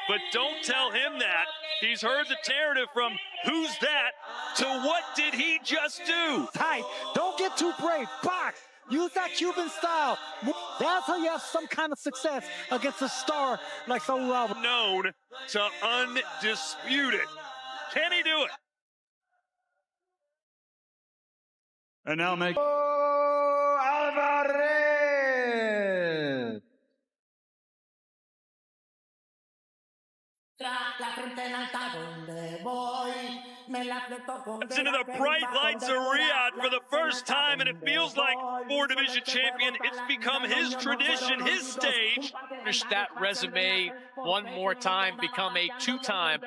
but don't tell him that. He's heard the narrative from who's that to what did he just do? Tight. Don't get too brave. Box. Use that Cuban style. That's how you have some kind of success against a star like Scull. Known to undisputed. Can he do it? And now make Alvarez. It's into the bright lights of Riyadh for the first time, and it feels like four-division champion. It's become his tradition, his stage. Finish that resume one more time, become a two-time.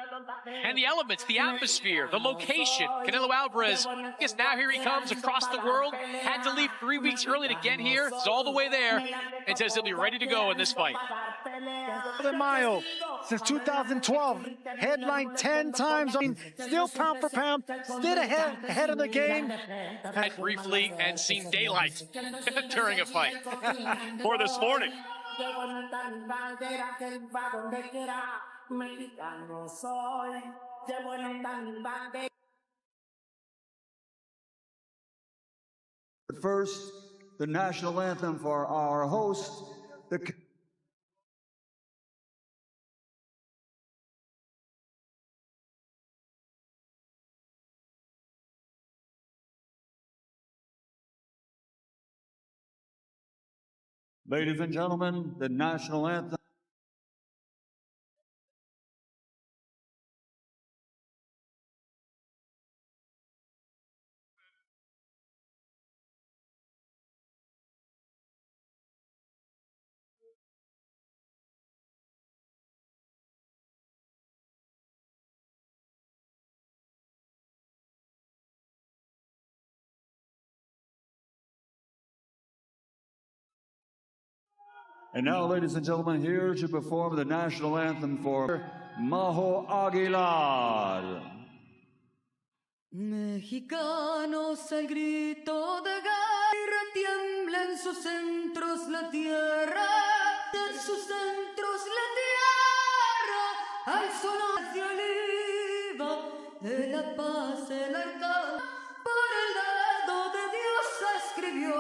And the elements, the atmosphere, the location. Canelo Alvarez, yes, now here he comes across the world. Had to leave 3 weeks early to get here. It's all the way there. And says he'll be ready to go in this fight. Mayo, since 2012, headlined 10 times. Still pound for pound, still ahead of the game. Had briefly and seen daylight during a fight. For this morning. First, the national anthem for our host, Ladies and gentlemen, the national anthem. And now, ladies and gentlemen, here to perform the national anthem for Maho Aguilar. Mexicanos al grito de guerra, tiembla en sus centros la tierra, en sus centros la tierra, al sonar de oliva, de la paz el arcángel, por el dedo de Dios escribió,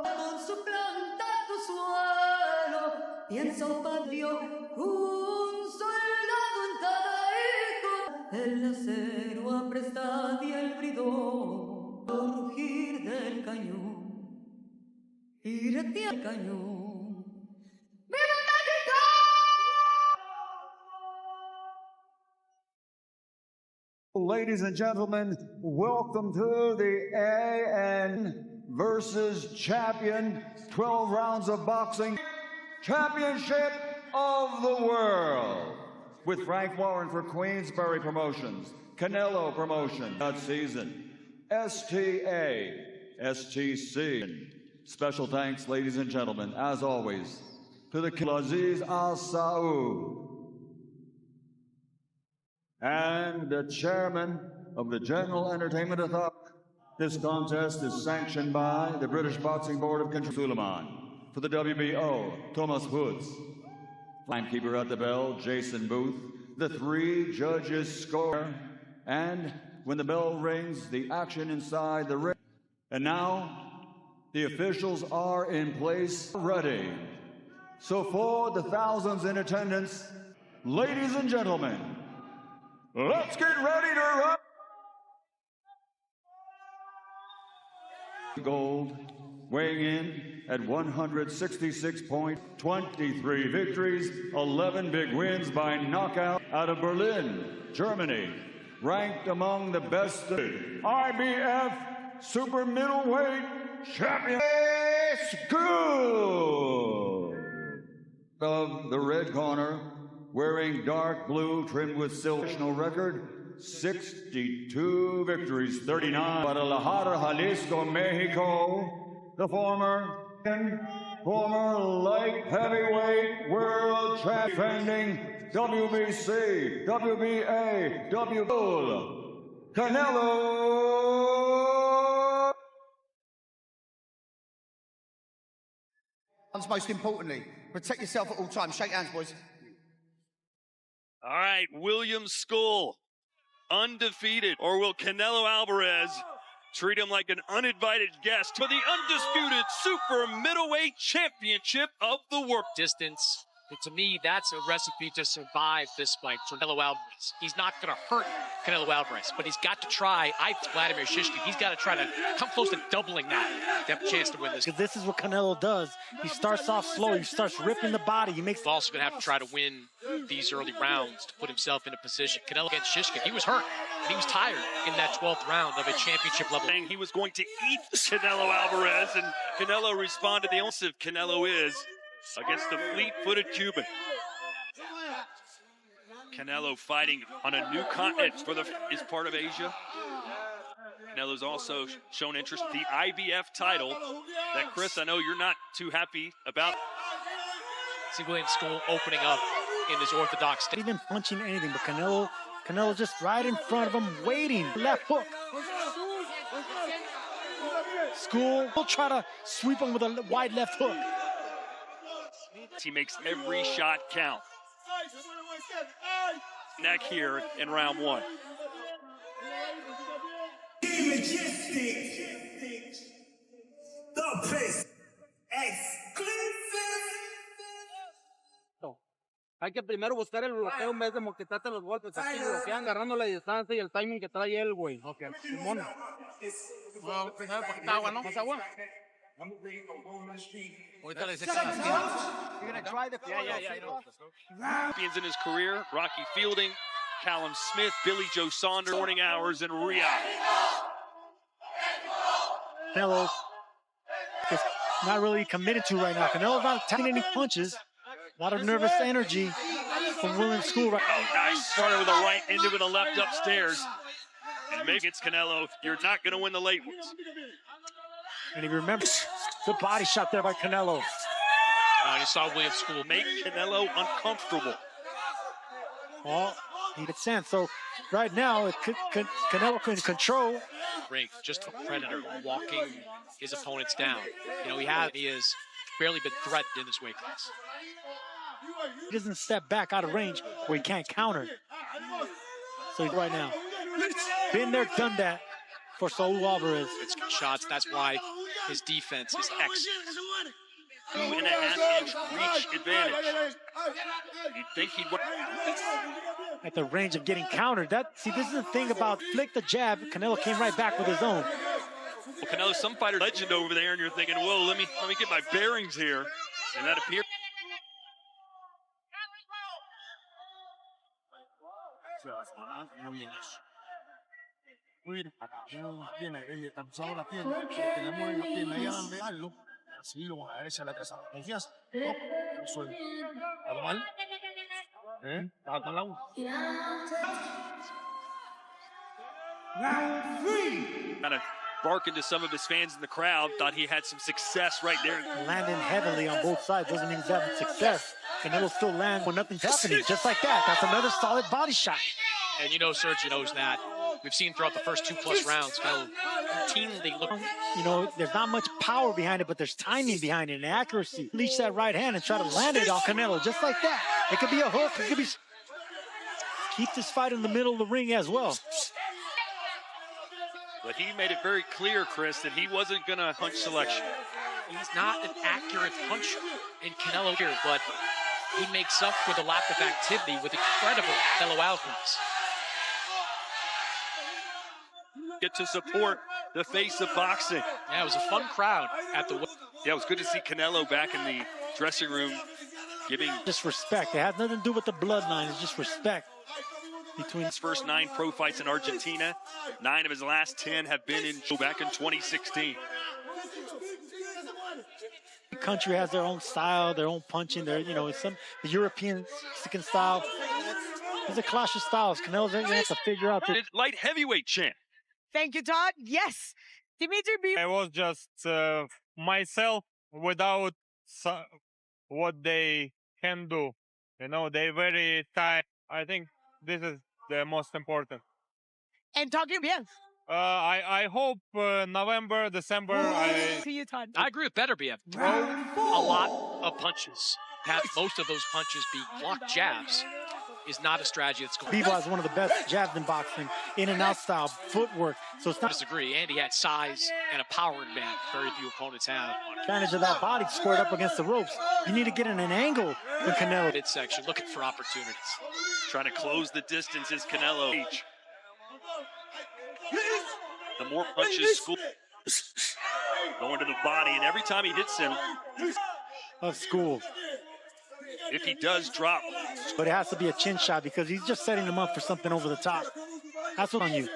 con su planta tu suelo, piensa un patio, un soldado en cada hijo, el acero aprestado y el bridón, el rugir del cañón, y retía el cañón. ¡Viva México! Ladies and gentlemen, welcome to the AN versus Champion 12 rounds of boxing championship of the world. With Frank Warren for Queensberry Promotions, Canelo Promotion that season, STA, STC. Special thanks, ladies and gentlemen, as always, to the Aziz Al Saud and the chairman of the General Entertainment Authority. This contest is sanctioned by the British Boxing Board of Control. Suleiman. For the WBO, Thomas Woods. Timekeeper at the bell, Jason Booth. The three judges score. And when the bell rings, the action inside the ring. And now, the officials are in place, ready. So for the thousands in attendance, ladies and gentlemen, let's get ready to rock. Gold, weighing in at 166.23 victories, 11 big wins by knockout out of Berlin, Germany, ranked among the best IBF super middleweight champion, Scull. Of the red corner, wearing dark blue trimmed with silver, national record, 62 victories, 39. Guadalajara, Jalisco, Mexico, the former light heavyweight world champion, defending WBC, WBA, Canelo. Most importantly, protect yourself at all times. Shake hands, boys. All right, William Scull, undefeated. Or will Canelo Alvarez treat him like an uninvited guest for the undisputed super middleweight championship of the world? Distance. And to me, that's a recipe to survive this fight for Canelo Alvarez. He's not going to hurt Canelo Alvarez, but he's got to try. Vladimir Shishkin, he's got to try to come close to doubling that to have a chance to win this. Because this is what Canelo does. He starts off slow. He starts ripping the body. He makes. He's also going to have to try to win these early rounds to put himself in a position. Canelo against Shishkin, he was hurt. And he was tired in that 12th round of a championship level. Saying he was going to eat Canelo Alvarez, and Canelo responded. The only Canelo is against the fleet-footed Cuban. Canelo fighting on a new continent is part of Asia. Canelo's also shown interest in the IBF title that, Chris, I know you're not too happy about. See William Scull opening up in this orthodox state. He's been punching anything, but Canelo just right in front of him, waiting. Left hook. Scull will try to sweep him with a wide left hook. He makes every shot count. Neck here in round one. Hay que primero buscar el bloqueo en vez de moquetarte los golpes. Aquí bloquean agarrando la distancia y el timing que trae él, güey. Ok, Simón. Bueno, primero poquita agua, ¿no? ¿Más agua? Ahorita le secan las You're going to try the Champions in his career, Rocky Fielding, Callum Smith, Billy Joe Saunders, morning hours in Riyadh. Canelo is not really committed to right now. Canelo's not taking any punches. A lot of nervous energy from William Scull. Right. Oh, nice. Started with a right into the left upstairs. And maybe it's Canelo. You're not going to win the late ones. And if you remember, good body shot there by Canelo. You saw William Scull make Canelo uncomfortable. Well, he gets sense. So right now, Canelo can control. Ring, just a predator walking his opponents down. You know, he has barely been threatened in this weight class. He doesn't step back out of range where he can't counter. So right now, been there, done that for Saul Alvarez. It's good shots. That's why his defense is excellent. 2.5-inch reach advantage. You'd think he'd at the range of getting countered. This is the thing about flick the jab. Canelo came right back with his own. Well, Canelo, some fighter legend over there, and you're thinking, whoa, let me get my bearings here. And that appears. Kind of barking to some of his fans in the crowd, thought he had some success right there. Landing heavily on both sides doesn't mean he's having success. And it'll still land when nothing's happening, just like that. That's another solid body shot. And you know, Sergio knows that. We've seen throughout the first 2+ rounds, Canelo routinely look. You know, there's not much power behind it, but there's timing behind it and accuracy. Leash that right hand and try to land it on Canelo, just like that. It could be a hook. It could be. Keep this fight in the middle of the ring as well. But he made it very clear, Chris, that he wasn't going to punch selection. He's not an accurate puncher in Canelo here, but he makes up for the lack of activity with incredible Canelo Alvarez. Get to support the face of boxing. Yeah, it was a fun crowd at the. Yeah, it was good to see Canelo back in the dressing room giving. Just respect. It has nothing to do with the bloodline. It's just respect. Between his first 9 pro fights in Argentina, 9 of his last 10 have been back in 2016. The country has their own style, their own punching. The European Mexican style. There's a clash of styles. Canelo's going to have to figure out. Light heavyweight champ. Thank you, Todd. Yes, Dimitri B. I was just myself without what they can do. You know, they're very tight. I think this is the most important. And talking bien. I hope November, December. See you, Todd. I agree with Better BF. Throw a lot of punches. Have most of those punches be blocked jabs. is not a strategy that's going Bivol has one of the best jabs in boxing, in and out style, footwork. So it's to not disagree. Andy had size and a power advantage. Very few opponents have. advantage of that body squared up against the ropes. You need to get in an angle with Canelo. Midsection, looking for opportunities. Trying to close the distance is Canelo. The more punches Scull going to the body, and every time he hits him, Of Scull. if he does drop, But it has to be a chin shot because he's just setting him up for something over the top. That's what on you.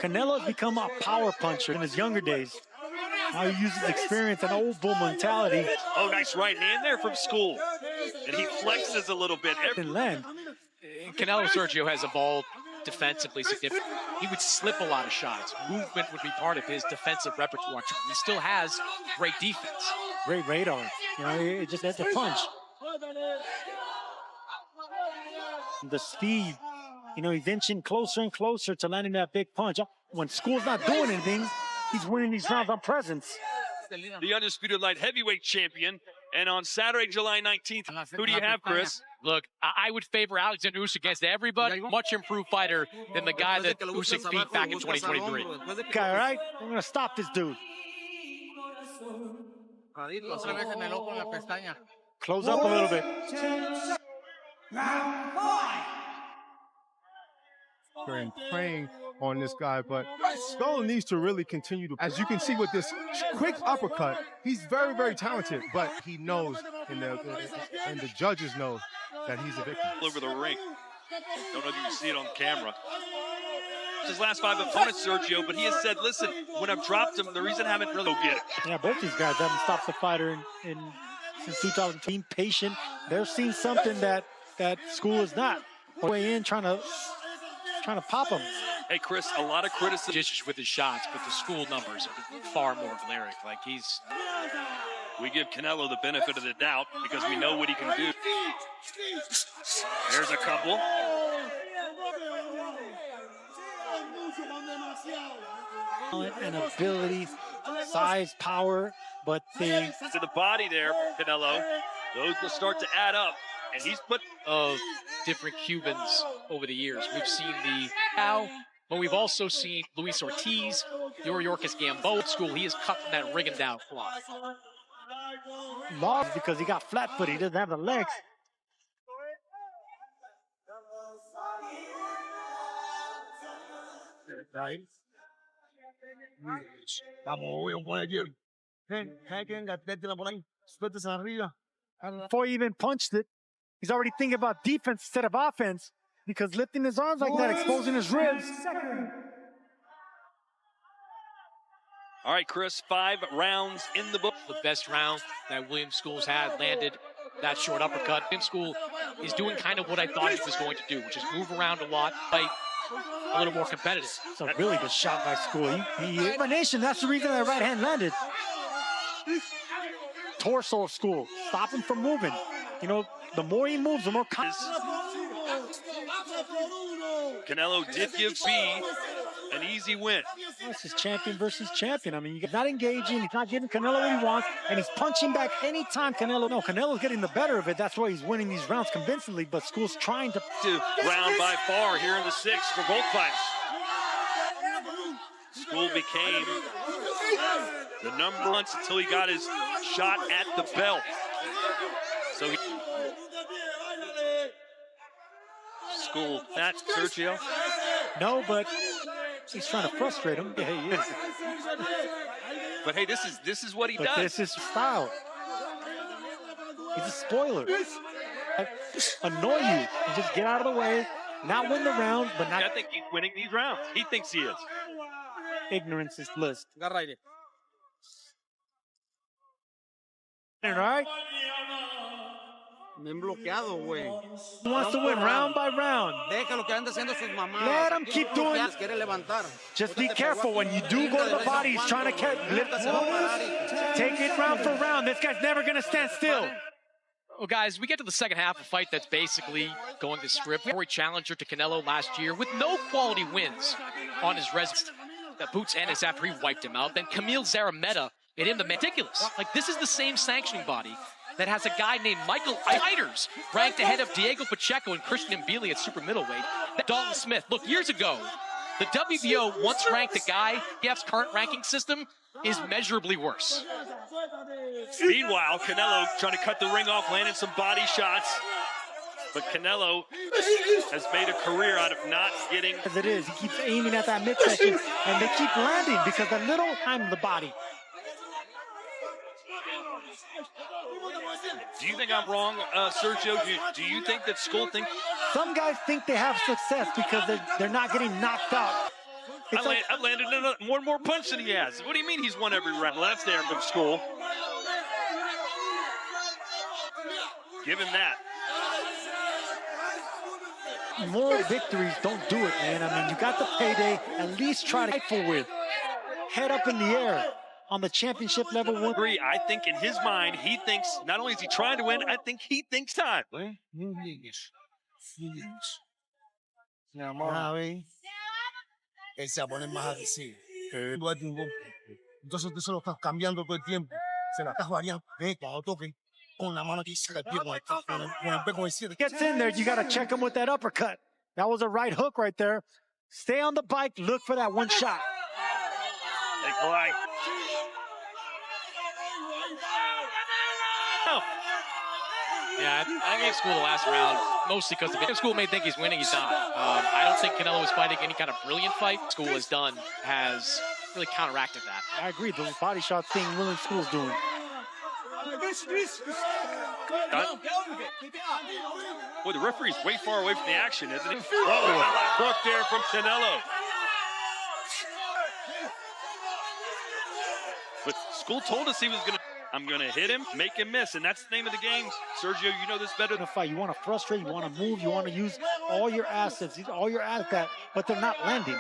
Canelo has become a power puncher in his younger days. Now he uses experience and old bull mentality. oh, nice right hand there from Scull. And he flexes a little bit. And land. Canelo Sergio has evolved defensively significantly. He would slip a lot of shots. Movement would be part of his defensive repertoire. He still has great defense. Great radar. You know, it just has to punch. The speed. You know, he's inching closer and closer to landing that big punch. When Scull's not doing anything, he's winning these rounds on presence. The undisputed light heavyweight champion. And on Saturday, July 19th, who do you have, Chris? Look, I would favor Alexander Usyk against everybody. Much improved fighter than the guy that Usyk beat back in 2023. Okay, all right? I'm going to stop this dude. Close up a little bit. And praying on this guy, but Scull needs to really continue to, as you can see with this quick uppercut, he's very, very talented, but he knows, and the judges know that he's a victim. All over the ring. Don't know if you can see it on camera. His last 5 opponents, Sergio, but he has said, listen, when I've dropped him, the reason I haven't really go get it. Yeah, both these guys haven't stopped the fighter since 2015. Patient. They're seeing something that Scull is not. Way in, trying to pop him. Hey, Chris, a lot of criticism Just with his shots, but the Scull numbers are far more glaring. Like he's... We give Canelo the benefit of the doubt because we know what he can do. There's a couple. And ability, size, power, but the To the body there, Canelo. Those will start to add up. And he's put of different Cubans over the years. We've seen the Cow, but we've also seen Luis Ortiz, Yorkis Gamboa Scull. He is cut from that Rigondeaux cloth. lost because he got flat-footed. He doesn't have the legs. Before he even punched it, he's already thinking about defense instead of offense because lifting his arms like that, exposing his ribs. All right, Chris, 5 rounds in the book. The best round that William Scull's had landed that short uppercut. William Scull is doing kind of what I thought he was going to do, which is move around a lot, fight a little more competitive. It's a really good shot by Scull. Combination, that's the reason that right hand landed. Torso of Scull, stop him from moving. You know, the more he moves, the more... Canelo did give speed an easy win. This is champion versus champion. I mean, he's not engaging, he's not giving Canelo what he wants, and he's punching back anytime Canelo... No, Canelo's getting the better of it. That's why he's winning these rounds convincingly, but Scull's trying to... Round by far here in the 6th for both fights. Scull became the number 1 until he got his shot at the belt. So he... Scull, that Sergio? No, but he's trying to frustrate him. Yeah, he is. But hey, this is what he does. This is style. He's a spoiler. Annoy you and just get out of the way, not win the round, but not... I think he's winning these rounds. He thinks he is. Ignorance is bliss. All right? Bien bloqueado, güey. He wants to win round by round. Déjalo que ande haciendo sus mamadas. Let him keep doing it. Quiere levantar. Just be careful when you do go to the body. He's trying to lift. Take it round for round. This guy's never going to stand still. Well, guys, we get to the second half of a fight that's basically going to script. Corey challenger to Canelo last year with no quality wins on his resume. That boots Ennis after he wiped him out. Then Camille Zarameta hit him the meticulous. Like, this is the same sanctioning body that has a guy named Michael Fighters ranked ahead of Diego Pacheco and Christian Mbili at super middleweight. Dalton Smith, look, years ago, the WBO once ranked a guy, IBF's current ranking system is measurably worse. Meanwhile, Canelo trying to cut the ring off, landing some body shots. But Canelo has made a career out of not getting... As it is, he keeps aiming at that midsection, and they keep landing because a little time in the body. Do you think I'm wrong, Sergio? Do you think that Scull thinks... Some guys think they have success because they're not getting knocked out. I landed one more punch than he has. What do you mean he's won every round? Well, that's there from Scull. Give him that. Moral victories don't do it, man. I mean, you got the payday. At least try to fight for it. Head up in the air on the championship level. Agree. I think in his mind, he thinks not only is he trying to win, I think he thinks time. Él se va a poner más agresivo. Entonces tú se lo estás cambiando todo el tiempo. Se la estás variando. Cuando toque, con la mano aquí saca el pie con el pie con el 7. Gets in there, you got to check him with that uppercut. That was a right hook right there. Stay on the bike, look for that one shot. Big boy. Oh. Yeah, I gave Scull the last round, mostly because Scull may think he's winning, he's not. I don't think Canelo is fighting any kind of brilliant fight. Scull has done has really counteracted that. I agree, those body shots thing William Scull's doing. Boy, the referee's way far away from the action, isn't he? Oh, a hook there from Canelo. But Scull told us he was I'm going to hit him, make him miss, and that's the name of the game. Sergio, you know this better than... Fight. You want to frustrate, you want to move, you want to use all your assets, all your assets, but they're not landing.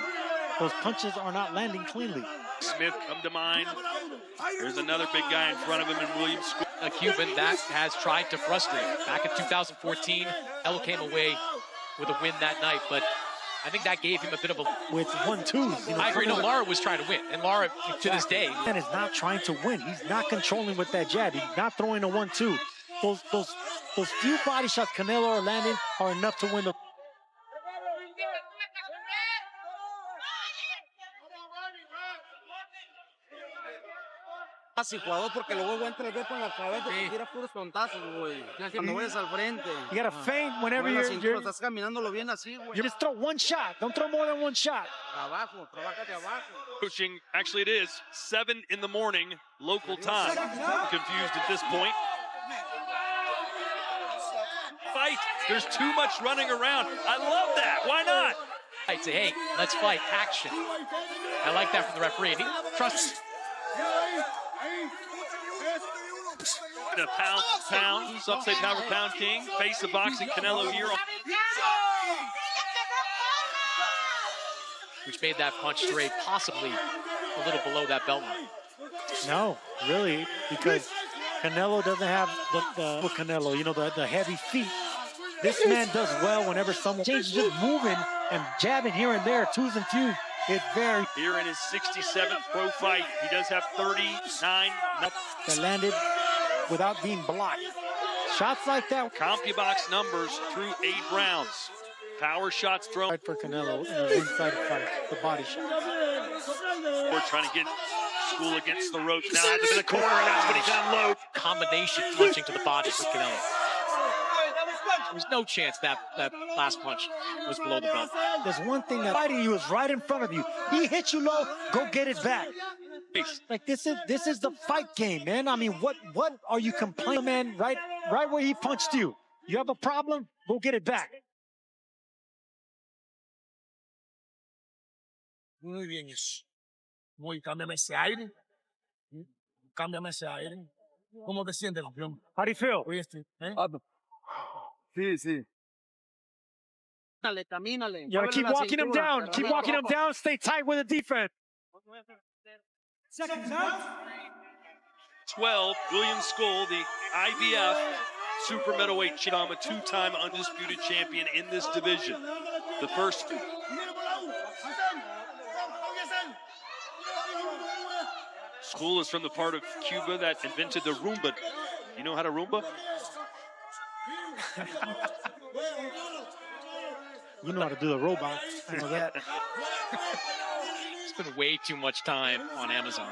Those punches are not landing cleanly. Smith come to mind. There's another big guy in front of him in William Scull. A Cuban that has tried to frustrate. Back in 2014, Canelo came away with a win that night, but I think that gave him a bit of a... With 1-2s. You know, I agree. No, Lara was trying to win. And Lara, to this day... And is not trying to win. He's not controlling with that jab. He's not throwing a 1-2. Those few body shots Canelo are landing are enough to win the... Jugador porque lo vuelvo a entrever con la cabeza y tira puros tontazos, güey. Cuando vayas al frente. You gotta feint whenever you're estás caminándolo bien así, güey. You just throw one shot. Don't throw more than one shot. Abajo, trabájate abajo. Coaching, actually it is 7 in the morning local time. I'm confused at this point. Fight. There's too much running around. I love that. Why not? I'd say, hey, let's fight. Action. I like that from the referee. And he trusts. The pound, some say pound for pound king, face of boxing Canelo here. Which made that punch straight possibly a little below that belt line. No, really, because Canelo doesn't have the Canelo, you know, the heavy feet. This man does well whenever someone changes, just moving and jabbing here and there, twos and fews. It very here in his 67th pro fight, he does have 39 that landed without being blocked. Shots like that. CompuBox numbers through 8 rounds. Power shots thrown. Right for Canelo in the inside fight, the body shot. We're trying to get Scull against the ropes. Now has in the corner, and that's when he can unload. Combination punching to the body for Canelo. There was no chance that last punch was below the belt. There's one thing that fighting you is right in front of you. He hit you low, go get it back. Like this is the fight game, man. I mean, what are you complaining, man? Right where he punched you. You have a problem? Go get it back. Muy bien eso. Muy, cámbiame ese aire. Cámbiame ese aire. ¿Cómo te sientes, campeón? How do you feel? Oye, Sí. Camínale. You gotta keep walking him down. Keep walking him down. Stay tight with the defense. Second out. 12, William Scull, the IBF super middleweight champion, a 2-time undisputed champion in this division. The first. Scull is from the part of Cuba that invented the rumba You know how to Roomba? You know how to do the robot. I know that. Spent way too much time on Amazon.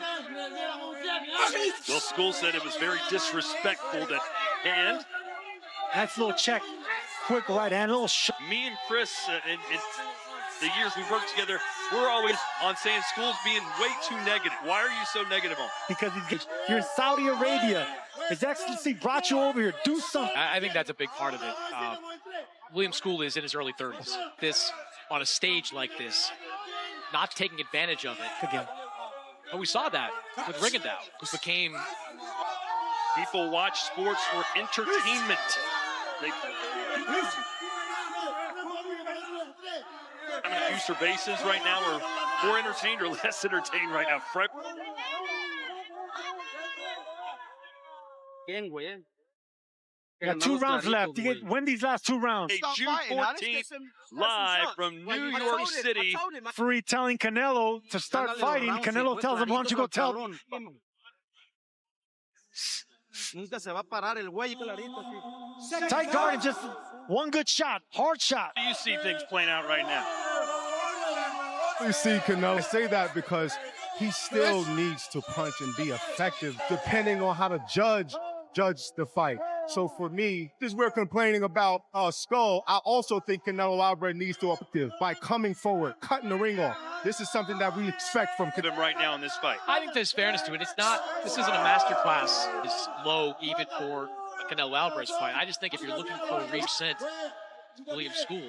Well, Scull said it was very disrespectful to hand. Nice little check. Quick right hand, little shot. Me and Chris, in the years we've worked together, we're always on saying Scull's being way too negative. Why are you so negative on him? Because you're in Saudi Arabia. His Excellency brought you over here. Do something. I think that's a big part of it. William Scull is in his early 30s. This, on a stage like this, not taking advantage of it. Again. But we saw that with Rigondeaux, who became... People watch sports for entertainment. Use their bases right now are more entertained or less entertained right now. Got 2 rounds left. You win these last 2 rounds. Hey, June 14th, live from New York City. Referee telling Canelo to start fighting. Canelo tells him, why don't you go tell him? Tight guard and just one good shot, hard shot. How do you see things playing out right now? You see Canelo. I say that because he still needs to punch and be effective depending on how to judge the fight. So for me, this we're complaining about Scull. I also think Canelo Alvarez needs to effective by coming forward, cutting the ring off. This is something that we expect from him right now in this fight. I think there's fairness to it. This isn't a master class. It's low even for a Canelo Alvarez fight. I just think if you're looking for a recent William Scull,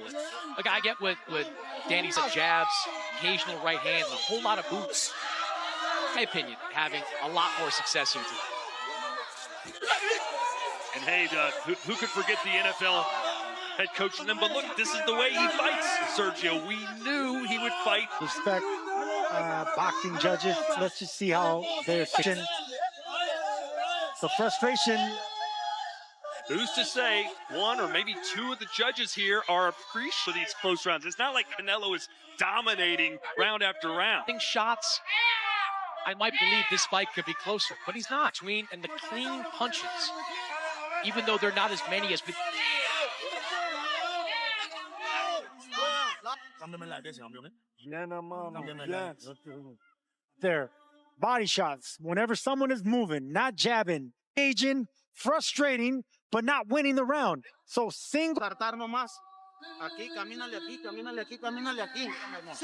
like I get what Danny said, jabs, occasional right hand, and a whole lot of boots. In my opinion, having a lot more success here today. And hey, who could forget the NFL head coach in them? But look, this is the way he fights, Sergio. We knew he would fight. Respect boxing judges. Let's just see how they're fishing. The frustration. Who's to say 1 or maybe 2 of the judges here are appreciative for these close rounds? It's not like Canelo is dominating round after round. Shots. I might believe this fight could be closer, but he's not. Between and the clean punches, even though they're not as many as. Their body shots. Whenever someone is moving, not jabbing, aging, frustrating, but not winning the round. So single.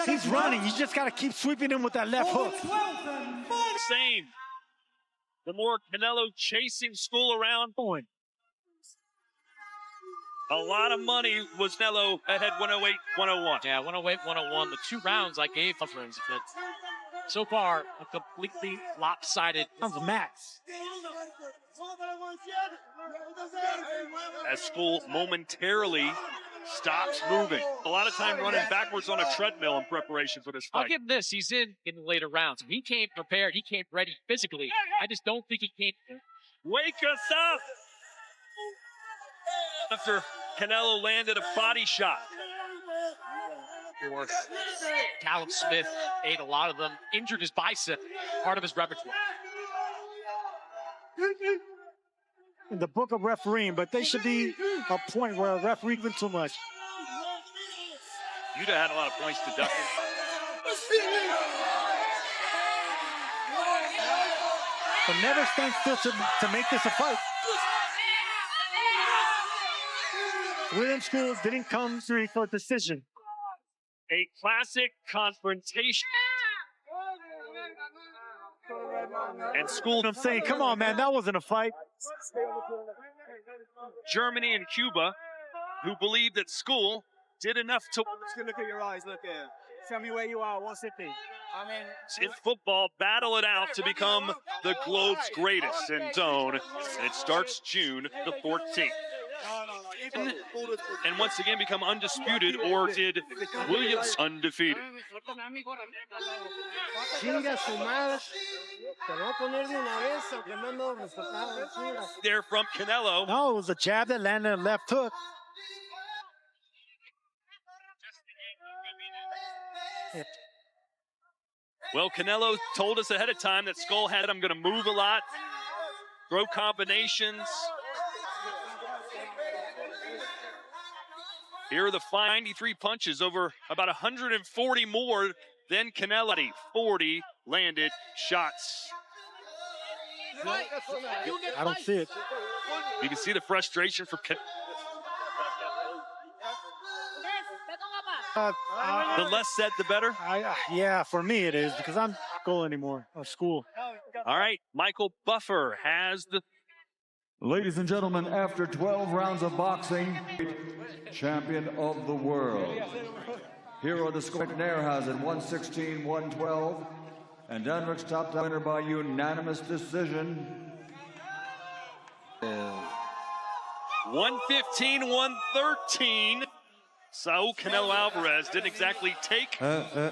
He's running. You just got to keep sweeping him with that left hook. Same. The more Canelo chasing Scull around. A lot of money was Canelo ahead 108, 101. Yeah, 108, 101. The 2 rounds I gave my friends, but so far, a completely lopsided. Max. As Scull momentarily stops moving. A lot of time running backwards on a treadmill in preparation for this fight. I'll give him this. He's in the later rounds. He came prepared. He came ready physically. I just don't think he came. Wake us up! After Canelo landed a body shot. Or Callum Smith ate a lot of them, injured his bicep, part of his repertoire. In the book of refereeing, but they should be a point where a referee went too much. You'd have had a lot of points deducted. But never stand still to make this a fight. William Scull didn't come through for a decision. A classic confrontation. And Scull, I'm saying, come on, man, that wasn't a fight. Germany and Cuba, who believed that Scull did enough to. Look at your eyes. Look at. Tell me where you are. What's it? I mean, in football, battle it out to become the globe's greatest in zone. It starts June the 14th. And once again become undisputed, or did Williams undefeated? There from Canelo. No, it was a jab that landed a left hook. Well, Canelo told us ahead of time that Scull had him going to move a lot, throw combinations. Here are the 93 punches, over about 140 more than Canelo. 40 landed shots. I don't see it. You can see the frustration for the less said, the better. Yeah, for me it is, because I'm Scull anymore. School. All right, Michael Buffer has the... Ladies and gentlemen, after 12 rounds of boxing, champion of the world. Here are the scores. McNair has it 116-112, and Denrick's top winner by unanimous decision. 115-113. Saul Canelo Alvarez didn't exactly take William